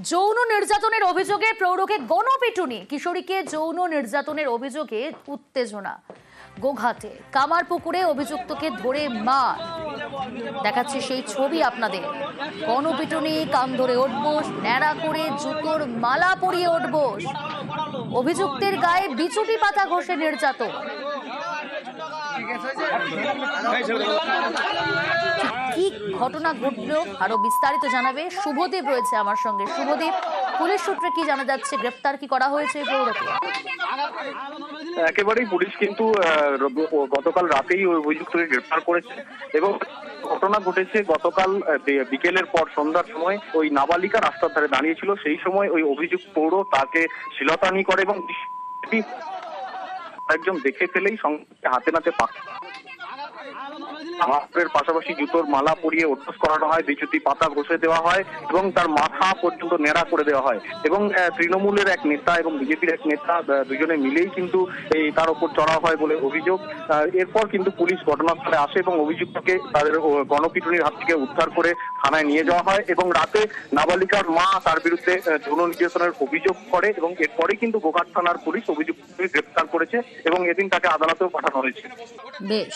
যৌন নির্যাতনের অভিযোগে প্রৌঢ়কে গণপিটুনি, কিশোরীকে যৌন নির্যাতনের অভিযোগে উত্তেজনা। গোঘাটে কামারপুকুরে অভিযুক্তকে ধরে মার, দেখাচ্ছে সেই ছবি আপনাদের। গণপিটুনি, কান ধরে উঠবোস, ন্যাড়া করে জুতোর মালা পরিয়ে উঠবোস, অভিযুক্তের গায়ে বিচুটি পাতা ঘষে নির্যাতন। কি ঘটনা ঘটলো আরো বিস্তারিত জানাবে শুভদীপ, রয়েছে আমার সঙ্গে। শুভদীপ, পুলিশ সূত্রে কি জানা যাচ্ছে? গ্রেপ্তার কি করা হয়েছে প্রৌঢ়কে? একেবারেই পুলিশ কিন্তু গতকাল রাতেই ওই অভিযুক্তকে গ্রেপ্তার করেছে এবং ঘটনা ঘটেছে গতকাল বিকেলের পর সন্ধ্যার সময় ওই নাবালিকা রাস্তার ধারে দাঁড়িয়েছিল। সেই সময় ওই অভিযুক্ত প্রৌঢ় তাকে শ্লীলতাহানি করে এবং একজন দেখে ফেলেই সঙ্গে হাতে নাতে মাপের পাশাপাশি জুতোর মালা পরিয়ে অভ্যাস করানো হয়, বিচুতি পাতা ঘষে দেওয়া হয় এবং তার মাথা পর্যন্ত ন্যাড়া করে দেওয়া হয়। এবং তৃণমূলের এক নেতা এবং বিজেপির এক নেতা দুজনে মিলেই কিন্তু তার উপর চড়া হয় বলে অভিযোগ। এরপর কিন্তু পুলিশ ঘটনাস্থলে আসে এবং অভিযুক্তকে তাদের গণপিটুনির হাত থেকে উদ্ধার করে থানায় নিয়ে যাওয়া হয় এবং রাতে নাবালিকার মা তার বিরুদ্ধে যৌন নির্যাতনের অভিযোগ করে এবং এরপরে কিন্তু গোঘাট থানার পুলিশ অভিযুক্তকে গ্রেপ্তার করেছে এবং এদিন তাকে আদালতেও পাঠানো হয়েছে। বেশ।